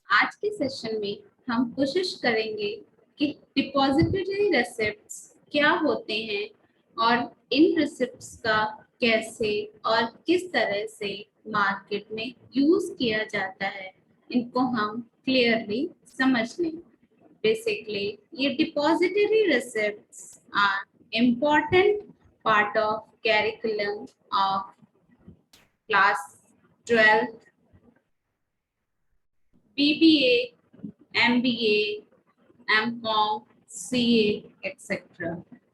आज के सेशन में हम कोशिश करेंगे कि डिपॉजिटरी रिसिप्ट्स क्या होते हैं और इन रिसिप्ट्स का कैसे और किस तरह से मार्केट में यूज किया जाता है, इनको हम क्लियरली समझ लें। बेसिकली ये depository receipts are important part of curriculum of class 12, BBA, MBA, MCOM, CA, etc.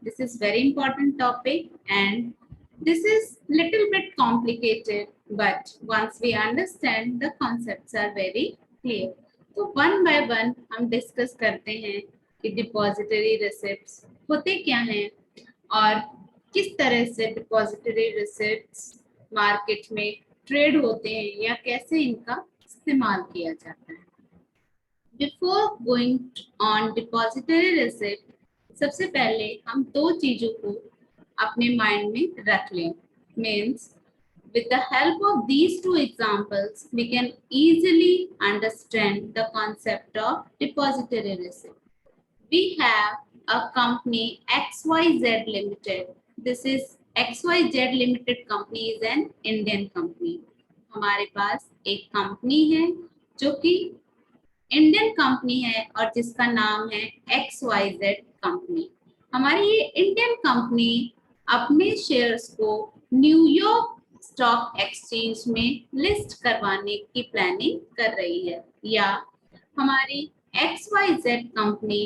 This is very important topic and this is little bit complicated, but once we understand, the concepts are very clear. तो one by one हम discuss करते हैं कि depository receipts होते क्या हैं और किस तरह से डिपॉजिटरी रिसिप्ट्स मार्केट में ट्रेड होते हैं या कैसे इनका इस्तेमाल किया जाता है। Before going on depository receipt, सबसे पहले हम दो चीजों को अपने माइंड में रख लें। Means with the help of these two examples, we can easily understand the concept of depository receipt. We have a company XYZ Limited. This is XYZ Limited company is an Indian company. हमारे पास एक company है जो कि Indian company है और जिसका नाम है XYZ कंपनी। हमारी ये इंडियन कंपनी अपने शेयर्स को न्यूयॉर्क स्टॉक एक्सचेंज में लिस्ट करवाने की प्लानिंग कर रही है, या हमारी XYZ कंपनी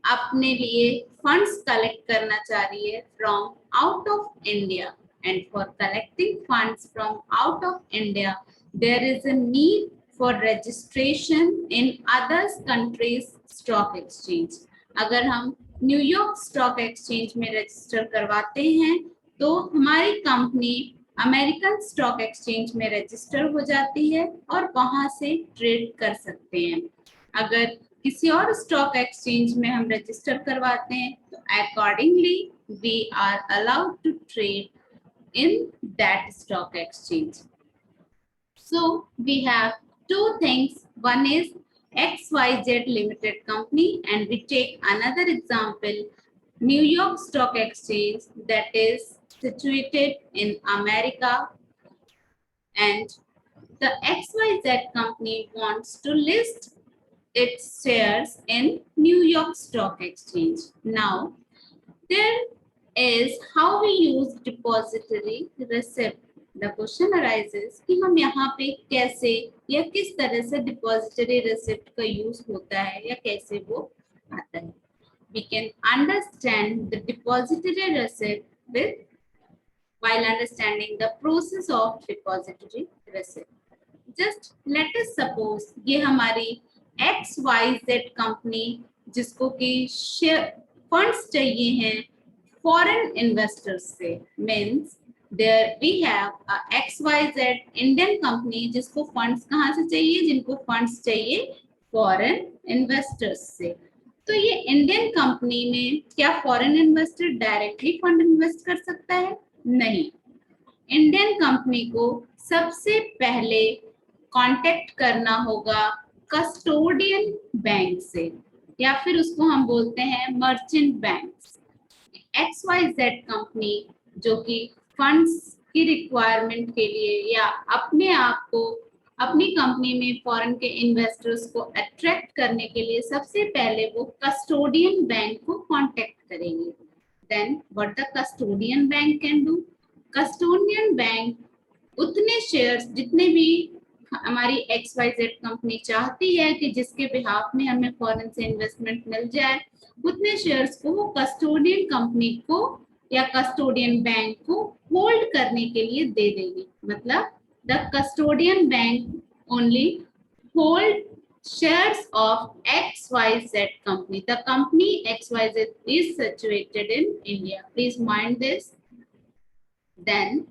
अपने लिए फंड्स कलेक्ट करना चाह रही है from out of India, and for collecting funds from out of India there is a need for registration in others countries stock exchange. अगर हम न्यूयॉर्क स्टॉक एक्सचेंज में रजिस्टर करवाते हैं तो हमारी कंपनी अमेरिकन स्टॉक एक्सचेंज में register हो जाती है और वहां से ट्रेड कर सकते हैं। अगर किसी और स्टॉक एक्सचेंज में हम रजिस्टर करवाते हैं तो accordingly we are allowed to trade in that stock exchange. So we have two things. One is XYZ Limited Company, and we take another example, New York Stock Exchange, that is situated in America, and the XYZ company wants to list its shares in New York Stock Exchange. Now, there is how we use depository receipt. The question arises कि हम यहाँ पे कैसे या किस तरह से depository receipt का यूज होता है या कैसे वो आता है। We can understand the depository receipt with while understanding the process of depository receipt. Just let us suppose ये हमारी XYZ कंपनी जिसको कि शेयर फंड्स चाहिए हैं फॉरेन इन्वेस्टर्स से, means there we have a XYZ Indian company जिसको funds कहाँ से चाहिए, जिनको फंड्स चाहिए फॉरेन इन्वेस्टर्स से। तो ये इंडियन कंपनी में क्या foreign investor directly fund invest कर सकता है? नहीं। इंडियन कंपनी को सबसे पहले कांटेक्ट करना होगा कस्टोडियन बैंक से, या फिर उसको हम बोलते हैं मर्चेंट बैंक्स। XYZ कंपनी जो कि फंड्स की रिक्वायरमेंट के लिए या अपने आप को अपनी कंपनी में फॉरेन के इन्वेस्टर्स को अट्रैक्ट करने के लिए सबसे पहले वो कस्टोडियन बैंक को कांटेक्ट करेंगे। Then what the custodian bank can do, custodian bank उतने शेयर्स जितने भी हमारी XYZ कंपनी चाहती है कि जिसके बिहाफ में हमें फॉरेन से इन्वेस्टमेंट मिल जाए, उतने शेयर्स को वो कस्टोडियन कंपनी को या कस्टोडियन बैंक को होल्ड करने के लिए दे देगी। मतलब the custodian bank only hold shares of XYZ company. The company XYZ is situated in India. Please mind this. Then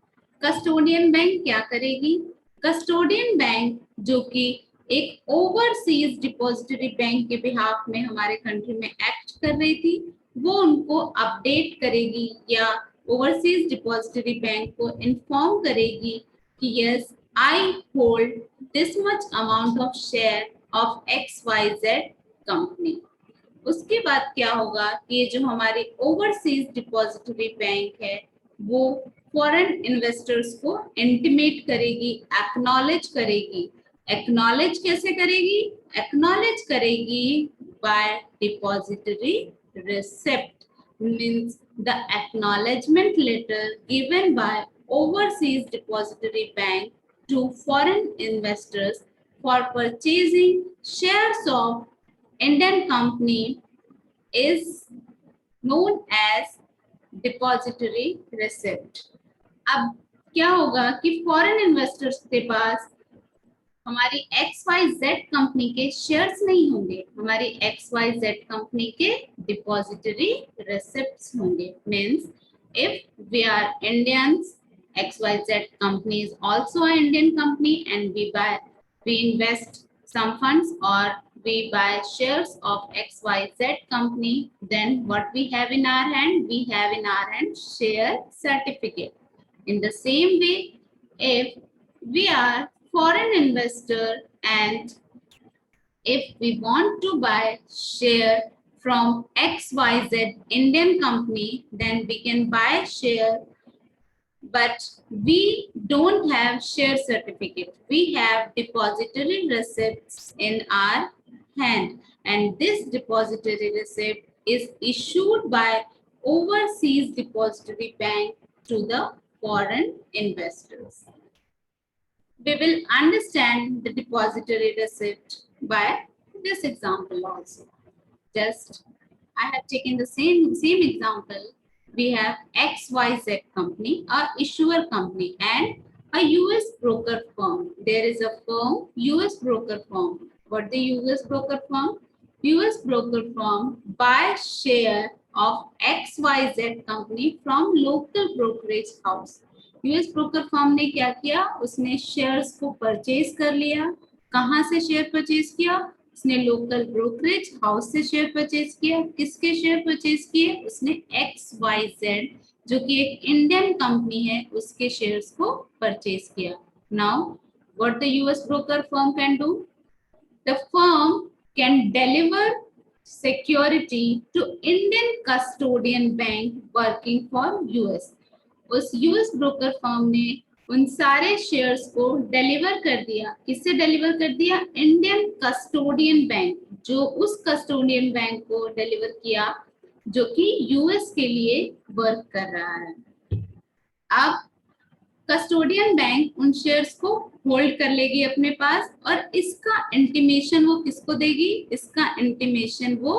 custodian bank क्या करेगी, कस्टोडियन बैंक जो कि एक ओवरसीज डिपॉजिटरी बैंक के बिहाफ में हमारे कंट्री में एक्ट कर रही थी, वो उनको अपडेट करेगी या ओवरसीज डिपॉजिटरी बैंक को इन्फॉर्म करेगी कि yes I hold this much amount of share of XYZ company. उसके बाद क्या होगा कि ये जो हमारी ओवरसीज डिपॉजिटरी बैंक है वो फॉरेन इन्वेस्टर्स को इंटीमेट करेगी, एक्नॉलेज करेगी। एक्नॉलेज कैसे करेगी? एक्नॉलेज करेगी by depository receipt, means the acknowledgement letter given by overseas depository bank to foreign investors for purchasing shares of Indian company is known as depository receipt. अब क्या होगा कि फॉरेन इन्वेस्टर्स के पास हमारी XYZ कंपनी के shares नहीं होंगे, हमारी XYZ कंपनी के डिपॉजिटरी रिसिप्ट्स होंगे। Means if we are Indians, XYZ company is also an Indian company and we invest some funds or we buy shares of XYZ company, then what we have in our hand? We have in our hand share certificate. In the same way, if we are foreign investor and if we want to buy share from XYZ Indian company, then we can buy share, but we don't have share certificate. We have depository receipts in our hand, and this depository receipt is issued by overseas depository bank to the foreign investors. We will understand the depository receipt by this example also. Just I have taken the same example. We have XYZ company, a issuer company, and a US broker firm. There is a firm, US broker firm. What the US broker firm? US broker firm buys share of XYZ company from local brokerage house. US broker firm ने क्या किया? उसने shares को purchase कर लिया। कहां से share purchase किया? उसने लोकल ब्रोकरेज हाउस से शेयर परचेज किया। किसके शेयर परचेज किए? उसने XYZ जो कि एक इंडियन कंपनी है उसके शेयर्स को परचेज किया। Now what the US broker firm can do? The firm can deliver security to Indian custodian bank working for US. उस यूएस ब्रोकर फर्म ने उन सारे शेयर्स को डिलीवर कर दिया। किससे डिलीवर कर दिया? इंडियन कस्टोडियन बैंक, जो उस कस्टोडियन बैंक को डिलीवर किया जो कि यूएस के लिए वर्क कर रहा है। अब कस्टोडियन बैंक उन शेयर्स को होल्ड कर लेगी अपने पास और इसका इंटीमेशन वो किसको देगी? इसका इंटीमेशन वो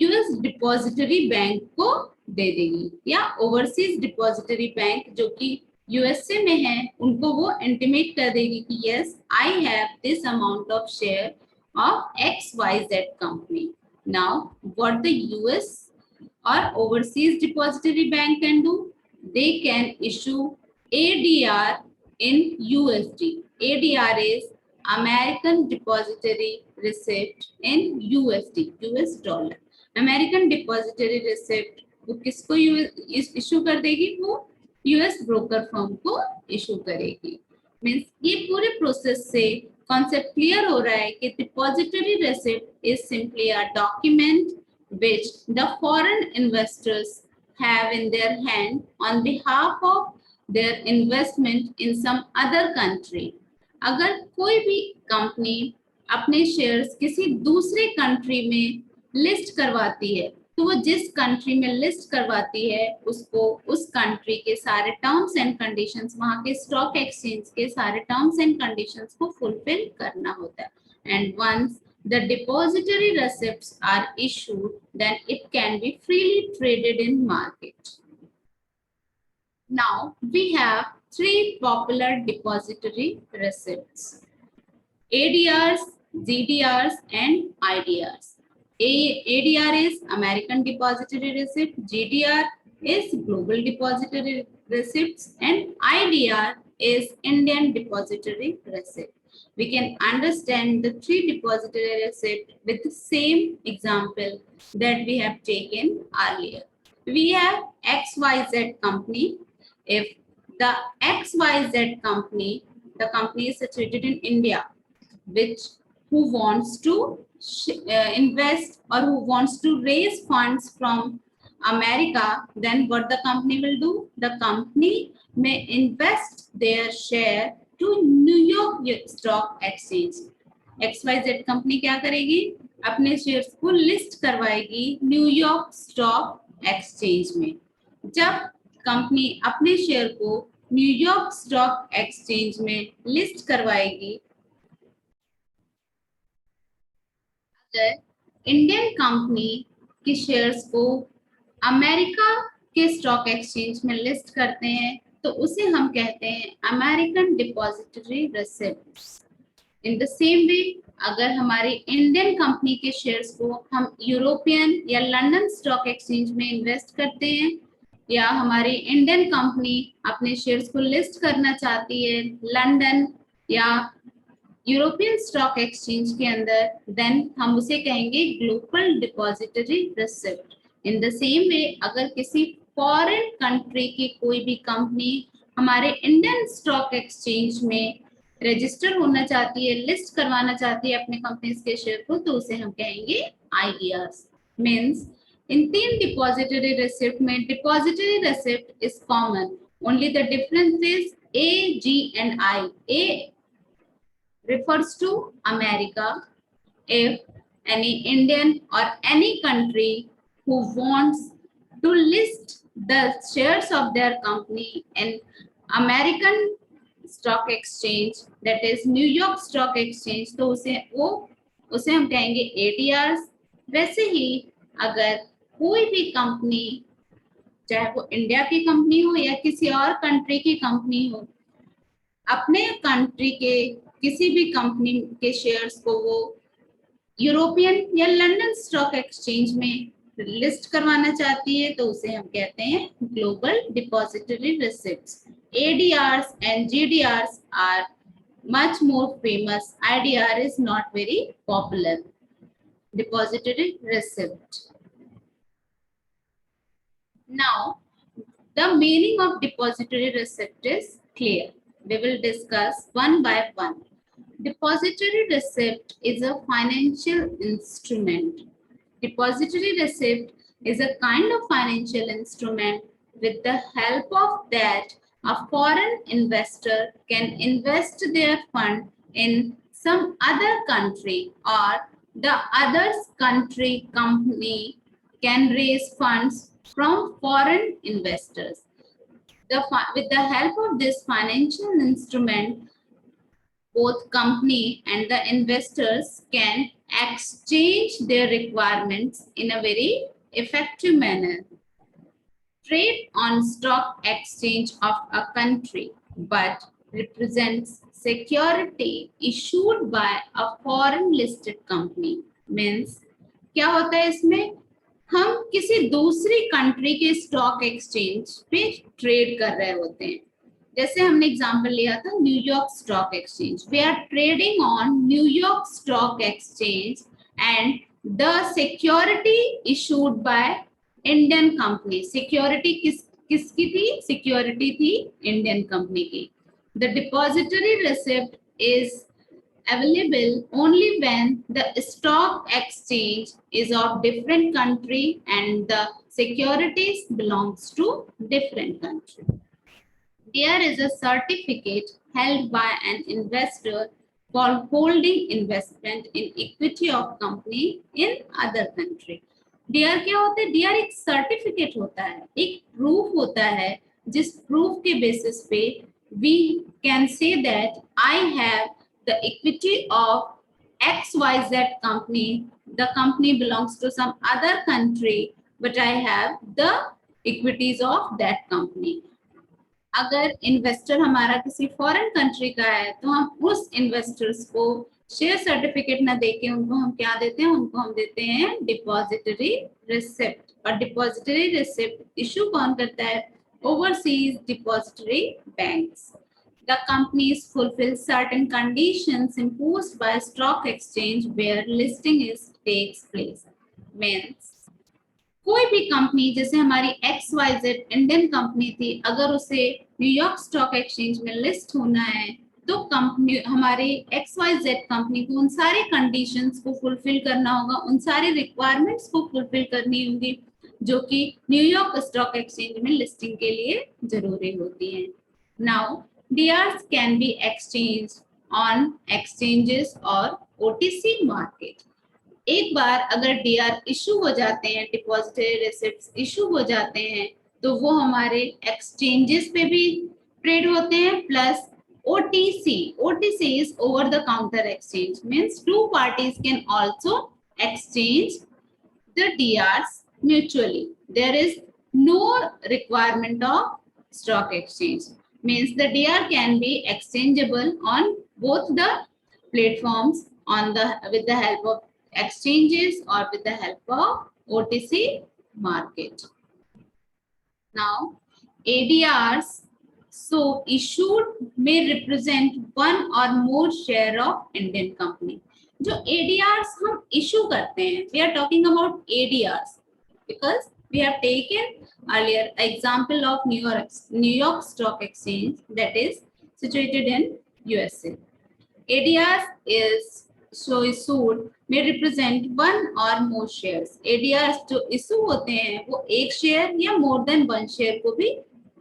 यूएस डिपॉजिटरी बैंक को दे देगी, या ओवरसीज डिपॉजिटरी बैंक जो कि यूएसए में है उनको वो इंटीमेट कर देगी कि yes I have this amount of share of XYZ company. Now what the US और overseas depository bank can do? They can issue ADR in USD. ADR is American Depository Receipt in USD, US dollar. American depository receipt वो किसको issue कर देगी? वो US broker firm को issue करेगी। Means ये पूरे प्रोसेस से कॉन्सेप्ट क्लियर हो रहा है कि depository receipt is simply a document which the foreign investors have in their hand on behalf of their investment in some other country. अगर कोई भी कंपनी अपने शेयर्स किसी दूसरे कंट्री में लिस्ट करवाती है तो वो जिस कंट्री में लिस्ट करवाती है उसको उस कंट्री के सारे टर्म्स एंड कंडीशंस, वहां के स्टॉक एक्सचेंज के सारे टर्म्स एंड कंडीशंस को फुलफिल करना होता है। And once the depository receipts are issued then it can be freely traded in market. Now we have three popular depository receipts: ADRs, GDRs and IDRs. ADR is American Depository Receipt, GDR is Global Depository Receipts, and IDR is Indian Depository Receipt. We can understand the three depository receipts with the same example that we have taken earlier. We have XYZ company. If the XYZ company, the company is situated in India, which who wants to invest or who wants to raise funds from America, then what the company will do? The company may invest their share to New York Stock Exchange. XYZ company क्या करेगी? अपने shares को list करवाएगी New York stock exchange में। जब company अपने share को New York stock exchange में लिस्ट करवाएगी, अगर इंडियन कंपनी के शेयर्स को अमेरिका के स्टॉक एक्सचेंज में लिस्ट करते हैं तो उसे हम कहते हैं American depository receipts. In the same way, अगर हमारी इंडियन कंपनी के शेयर्स को हम यूरोपियन या लंदन स्टॉक एक्सचेंज में इन्वेस्ट करते हैं, या हमारी इंडियन कंपनी अपने शेयर्स को लिस्ट करना चाहती है लंदन या यूरोपियन स्टॉक एक्सचेंज के अंदर, देन हम उसे कहेंगे global depository receipt. In the same way, अगर किसी फॉरेन कंट्री की कोई भी कंपनी हमारे इंडियन स्टॉक एक्सचेंज में रजिस्टर होना चाहती है, लिस्ट करवाना चाहती है अपने कंपनीज के शेयर को, तो उसे हम कहेंगे IDRs। मीन्स इन तीन डिपॉजिटरी रिसिप्ट में depository receipt is common, only the difference is A, G and I. A refers to America. If any Indian or any country who wants to list the shares of their company in American stock exchange, that is New York Stock Exchange, तो उसे हम कहेंगे ADRs। वैसे ही अगर कोई भी company, चाहे वो इंडिया की कंपनी हो या किसी और कंट्री की कंपनी हो, अपने कंट्री के किसी भी कंपनी के शेयर्स को वो यूरोपियन या लंदन स्टॉक एक्सचेंज में लिस्ट करवाना चाहती है, तो उसे हम कहते हैं global depository receipts. ADRs and GDRs are much more famous. IDR is not very popular. Depository receipt. Now, the meaning of depository receipt is clear. We will discuss one by one. Depository receipt is a financial instrument. Depository receipt is a kind of financial instrument with the help of that a foreign investor can invest their fund in some other country, or the other country company can raise funds from foreign investors. With the help of this financial instrument, both company and the investors can exchange their requirements in a very effective manner. Trade on stock exchange of a country but represents security issued by a foreign listed company. Means क्या होता है इसमें? हम किसी दूसरी country के stock exchange पे trade कर रहे होते हैं। जैसे हमने एग्जांपल लिया था New York stock exchange. We are trading on New York stock exchange and the security issued by Indian company. Security किसकी थी? सिक्योरिटी थी इंडियन कंपनी की। The depository receipt is available only when the stock exchange is of different country and the securities belongs to different country. There is a certificate held by an investor for holding investment in equity of company in other country. DR क्या होता है? DR एक certificate होता है, एक proof होता है, जिस प्रूफ के बेसिस पे we can say that I have the equity of XYZ company. The company belongs to some other country, but I have the equities of that company. अगर इन्वेस्टर हमारा किसी फॉरेन कंट्री का है तो हम उस इन्वेस्टर्स को शेयर सर्टिफिकेट ना देके उनको हम क्या देते हैं? उनको हम देते हैं डिपॉजिटरी रिसिप्ट। और डिपॉजिटरी रिसिप्ट इशू कौन करता है? Overseas depository banks. The companies fulfill certain conditions imposed by stock exchange where listing takes place. Means कोई भी कंपनी, जैसे हमारी XYZ इंडियन कंपनी थी, अगर उसे न्यूयॉर्क स्टॉक एक्सचेंज में लिस्ट होना है तो कंपनी हमारे XYZ कंपनी को उन सारे कंडीशंस को फुलफिल करना होगा, उन सारे रिक्वायरमेंट्स को फुलफिल करनी होगी जो कि न्यूयॉर्क स्टॉक एक्सचेंज में लिस्टिंग के लिए जरूरी होती है। Now DRs can be exchange on exchanges और OTC मार्केट। एक बार अगर DR इशू हो जाते हैं, डिपॉजिटरी रिसिप्ट्स इशू हो जाते हैं, तो वो हमारे एक्सचेंजेस पे भी ट्रेड होते हैं, plus OTC is over the counter exchange, means two parties can also exchange the DRs mutually. There is no requirement of stock exchange, means the DR can be exchangeable on both the platforms with the help of exchanges or with the help of OTC market. Now ADRs so issued may represent one or more share of Indian company. जो ADRs हम issue करते हैं, we are talking about ADRs because we have taken earlier example of New York Stock Exchange that is situated in USA. ADRs is so issued may represent one or more shares. ADRs जो issue होते हैं वो एक share या more than one share को भी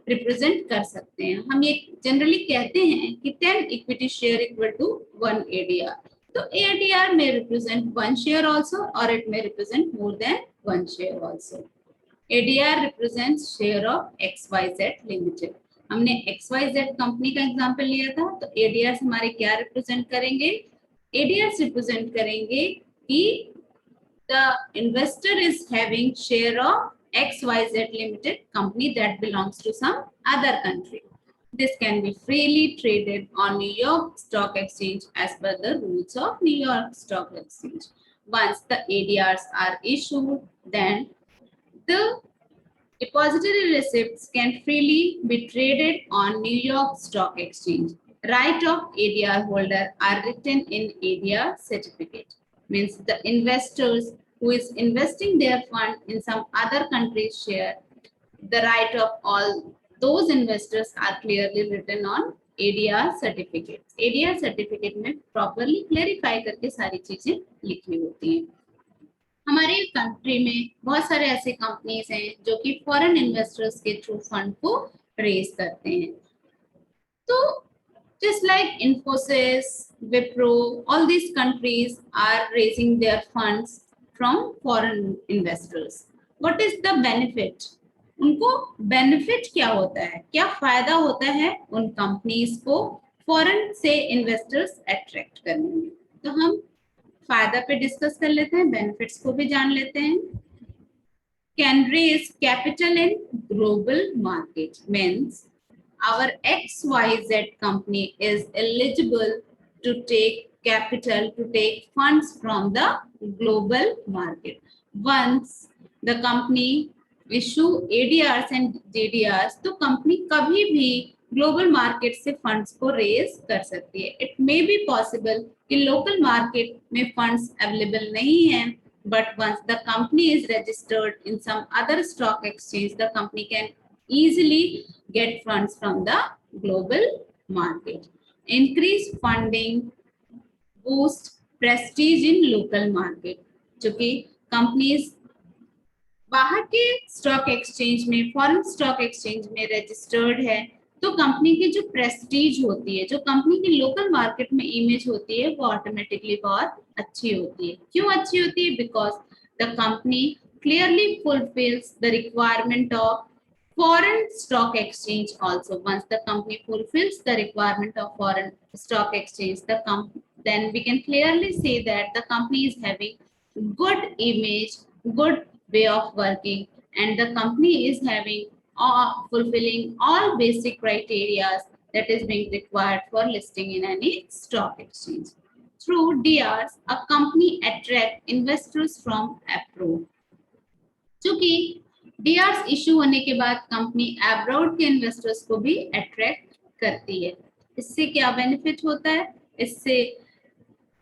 represent कर सकते हैं। हम ये जनरली कहते हैं कि 10 equity share equal to 1 ADR। तो ADR may represent one share also or it may represent more than one share also. ADR represents share of XYZ Limited. हमने XYZ कंपनी का एग्जांपल लिया था, तो ADRs हमारे क्या रिप्रेजेंट करेंगे? ADRs represent करेंगे कि the investor is having share of XYZ Limited company that belongs to some other country. This can be freely traded on New York Stock Exchange as per the rules of New York Stock Exchange. Once the ADRs are issued, then the depository receipts can freely be traded on New York Stock Exchange. Right of ADR holder are written in ADR certificate. Means the investors who is investing their fund in some other country's share, the right of all those investors are clearly written on ADR certificate. ADR certificate में properly clarify करके सारी चीजें लिखी होती हैं। हमारे country में बहुत सारे ऐसे कंपनीज हैं जो कि फॉरेन इन्वेस्टर्स के थ्रू फंड को रेज करते हैं। तो just like Infosys, Wipro, all these countries are raising their funds from foreign investors. What is the benefit? उनको बेनिफिट क्या होता है, क्या फायदा होता है उन कंपनीज को फॉरेन से इन्वेस्टर्स अट्रैक्ट करने में? तो हम फायदा पे डिस्कस कर लेते हैं, बेनिफिट्स को भी जान लेते हैं। Can raise capital in global market means our XYZ company is eligible to take capital, to take funds from the global market. Once the company issue ADRs and GDRs, तो company कभी भी global market से funds को raise कर सकती है। It may be possible कि local market में फंड्स अवेलेबल नहीं है, but once the company is registered in some other stock exchange, the company can easily get funds from the global market. Increase funding, boost prestige in local market. चूंकि companies बाहर के stock exchange में, foreign stock exchange में registered है, तो company की जो Prestige होती है, जो कंपनी की लोकल मार्केट में इमेज होती है, वो ऑटोमेटिकली बहुत अच्छी होती है। क्यों अच्छी होती है? Because the company clearly fulfils the requirement of foreign stock exchange also. Once the company fulfills the requirement of foreign stock exchange, then we can clearly say that the company is having good image, good way of working, and the company is having fulfilling all basic criteria that is being required for listing in any stock exchange. Through DRs, a company attract investors from abroad. चूंकि DRs issue होने के बाद company abroad के investors को भी attract करती है। इससे क्या बेनिफिट होता है? इससे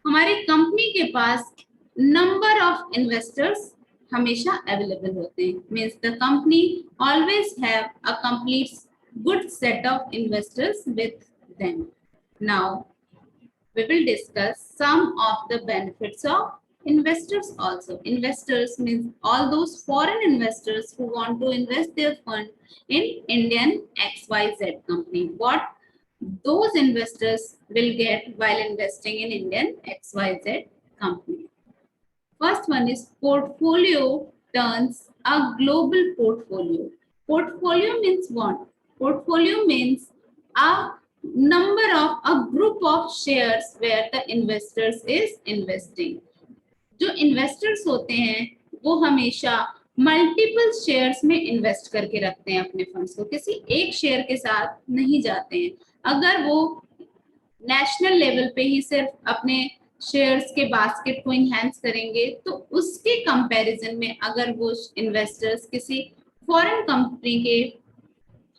हमारी कंपनी के पास नंबर ऑफ इन्वेस्टर्स हमेशा अवेलेबल होते हैं। Means the company always have a complete good set of investors with them. Now we will discuss some of the benefits of investors also. Investors means all those foreign investors who want to invest their fund in Indian XYZ company. What those investors will get while investing in Indian XYZ company. First one is portfolio turns a global portfolio. Portfolio means what? Portfolio means a number of a group of shares where the investors is investing. जो investors होते हैं वो हमेशा multiple shares में invest करके रखते हैं अपने फंड्स को, किसी एक शेयर के साथ नहीं जाते हैं. अगर वो नेशनल लेवल पे ही सिर्फ अपने शेयर्स के बास्केट को इनहैंस करेंगे तो उसके कंपैरिजन में अगर वो इन्वेस्टर्स किसी फॉरेन कंपनी के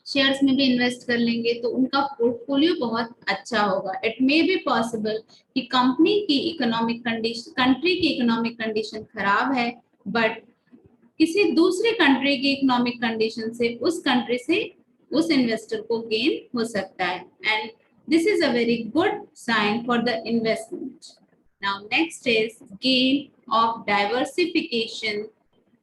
शेयर्स में भी इन्वेस्ट कर लेंगे तो उनका पोर्टफोलियो बहुत अच्छा होगा. इट मे बी पॉसिबल कि कंपनी की इकोनॉमिक कंडीशन, कंट्री की इकोनॉमिक कंडीशन खराब है, बट किसी दूसरे कंट्री की इकोनॉमिक कंडीशन से उस कंट्री से उस इन्वेस्टर को गेन हो सकता है. And this is a very good sign for the investment. Now next is gain of diversification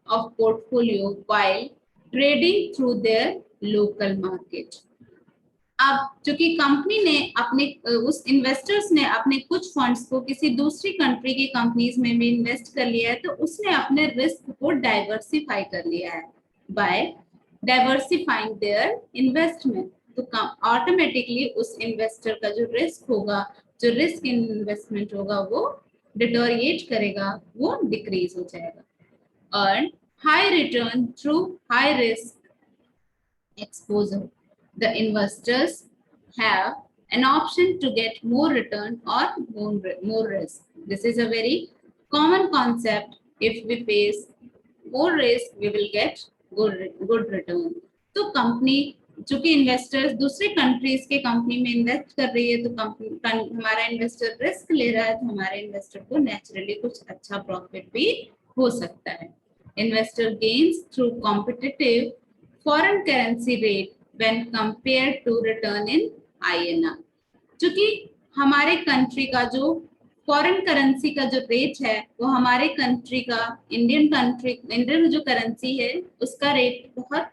of portfolio while trading through their local market. अब चूंकि कंपनी ने अपने उस इन्वेस्टर्स ने अपने कुछ फंड्स को किसी दूसरी कंट्री की कंपनीज में भी इन्वेस्ट कर लिया है तो उसने अपने रिस्क को डाइवर्सिफाई कर लिया है. बाय डाइवर्सिफाइंग देयर इन्वेस्टमेंट तो ऑटोमेटिकली उस इन्वेस्टर का जो रिस्क होगा, जो रिस्क इन इन्वेस्टमेंट होगा वो डिटोरिएट करेगा, वो डिक्रीज हो जाएगा. Earn high return through high risk exposure. The investors have an option to get more return or more risk. This is a very common concept. If we face more risk, we will get good return. तो company चूंकि investors दूसरे countries के company में invest कर रही है तो company हमारा इन्वेस्टर रिस्क ले रहा है तो हमारे इन्वेस्टर को नेचुरली कुछ अच्छा प्रॉफिट भी हो सकता है. Investor gains through competitive foreign currency rate when compared to return in INR. क्योंकि हमारे कंट्री का जो फॉरेन करेंसी का जो रेट है वो हमारे कंट्री का इंडियन जो करेंसी है उसका रेट बहुत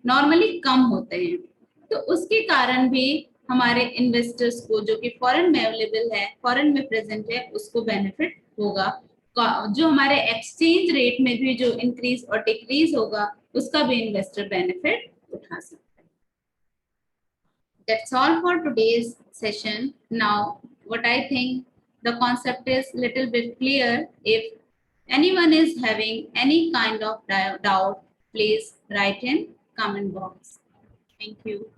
नॉर्मली कम होते हैं. तो उसके कारण भी हमारे इन्वेस्टर्स को जो कि फॉरेन में अवेलेबल है, फॉरेन में प्रेजेंट है, उसको बेनिफिट होगा. जो हमारे एक्सचेंज रेट में भी जो इंक्रीज और डिक्रीज होगा उसका भी इन्वेस्टर बेनिफिट उठा सकता है. That's all for today's session. Now, what I think the concept is little bit clear. If anyone is having any kind of doubt, please write in comment box. Thank you.